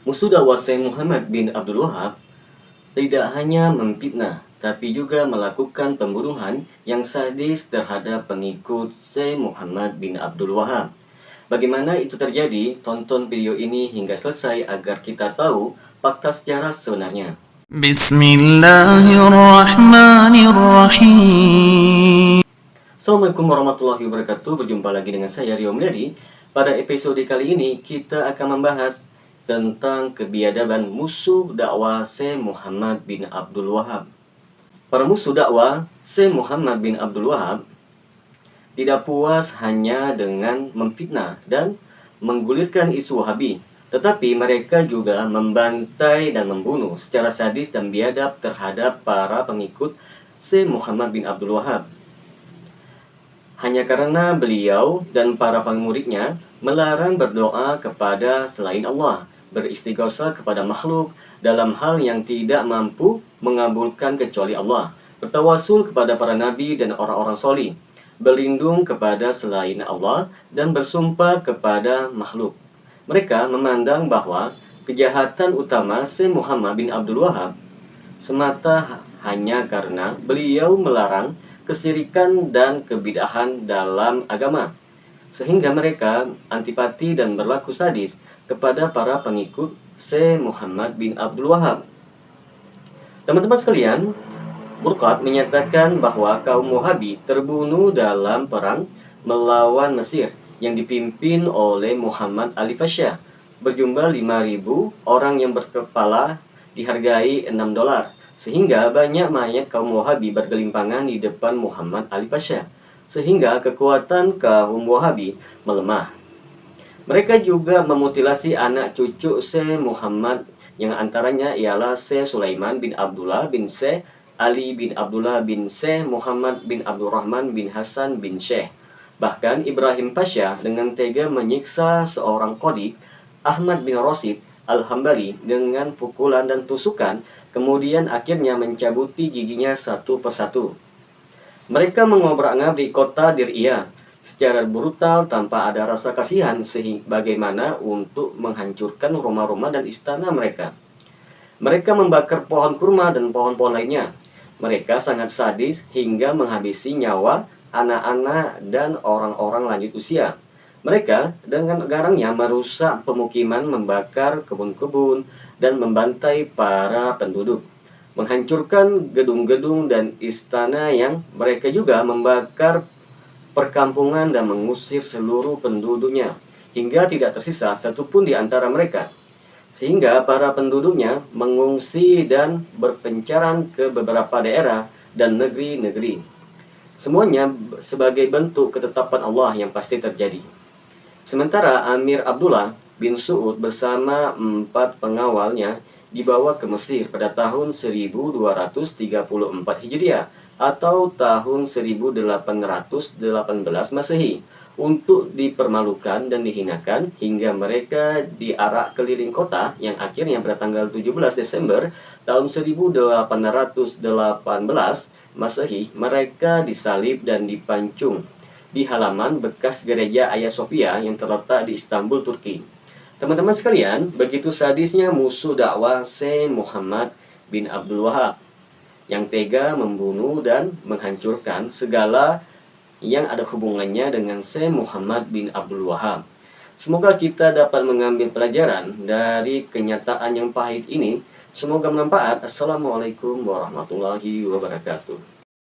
Musuh dakwah Syekh Muhammad bin Abdul Wahab tidak hanya memfitnah, tapi juga melakukan pembunuhan yang sadis terhadap pengikut Syekh Muhammad bin Abdul Wahab. Bagaimana itu terjadi? Tonton video ini hingga selesai agar kita tahu fakta sejarah sebenarnya. Bismillahirrahmanirrahim. Assalamualaikum warahmatullahi wabarakatuh. Berjumpa lagi dengan saya Rio Mulyadi. Pada episode kali ini kita akan membahas tentang kebiadaban musuh dakwah Syekh Muhammad bin Abdul Wahab. Para musuh dakwah Syekh Muhammad bin Abdul Wahab tidak puas hanya dengan memfitnah dan menggulirkan isu Wahabi, tetapi mereka juga membantai dan membunuh secara sadis dan biadab terhadap para pengikut Syekh Muhammad bin Abdul Wahab. Hanya karena beliau dan para muridnya melarang berdoa kepada selain Allah, beristighosa kepada makhluk dalam hal yang tidak mampu mengabulkan kecuali Allah, bertawasul kepada para nabi dan orang-orang solih, berlindung kepada selain Allah, dan bersumpah kepada makhluk. Mereka memandang bahwa kejahatan utama Syekh Muhammad bin Abdul Wahab semata hanya karena beliau melarang kesirikan dan kebid'ahan dalam agama, sehingga mereka antipati dan berlaku sadis kepada para pengikut Syekh Muhammad bin Abdul Wahab. Teman-teman sekalian, Burqat menyatakan bahwa kaum Wahabi terbunuh dalam perang melawan Mesir yang dipimpin oleh Muhammad Ali Pasha, berjumlah 5.000 orang yang berkepala dihargai $6, sehingga banyak mayat kaum Wahabi bergelimpangan di depan Muhammad Ali Pasha, sehingga kekuatan kaum Wahabi melemah. Mereka juga memutilasi anak cucu Syekh Muhammad yang antaranya ialah Syekh Sulaiman bin Abdullah bin Syekh Ali bin Abdullah bin Syekh Muhammad bin Abdurrahman bin Hasan bin Syekh. Bahkan Ibrahim Pasha dengan tega menyiksa seorang qadhi, Ahmad bin Rasid Al-Hambali, dengan pukulan dan tusukan, kemudian akhirnya mencabuti giginya satu persatu. Mereka mengobrak-ngabrik kota Dir'iyah secara brutal tanpa ada rasa kasihan, sehingga bagaimana untuk menghancurkan rumah-rumah dan istana mereka. Mereka membakar pohon kurma dan pohon-pohon lainnya. Mereka sangat sadis hingga menghabisi nyawa anak-anak dan orang-orang lanjut usia. Mereka dengan garangnya merusak pemukiman, membakar kebun-kebun, dan membantai para penduduk, menghancurkan gedung-gedung dan istana yang mereka juga membakar perkampungan dan mengusir seluruh penduduknya, hingga tidak tersisa satupun di antara mereka, sehingga para penduduknya mengungsi dan berpencaran ke beberapa daerah dan negeri-negeri. Semuanya sebagai bentuk ketetapan Allah yang pasti terjadi. Sementara Amir Abdullah bin Su'ud bersama 4 pengawalnya dibawa ke Mesir pada tahun 1234 Hijriah atau tahun 1818 Masehi untuk dipermalukan dan dihinakan, hingga mereka diarak keliling kota yang akhirnya pada tanggal 17 Desember tahun 1818 Masehi mereka disalib dan dipancung di halaman bekas gereja Hagia Sophia yang terletak di Istanbul, Turki. Teman-teman sekalian, begitu sadisnya musuh dakwah Syekh Muhammad bin Abdul Wahab yang tega membunuh dan menghancurkan segala yang ada hubungannya dengan Syekh Muhammad bin Abdul Wahab. Semoga kita dapat mengambil pelajaran dari kenyataan yang pahit ini. Semoga bermanfaat. Assalamualaikum warahmatullahi wabarakatuh.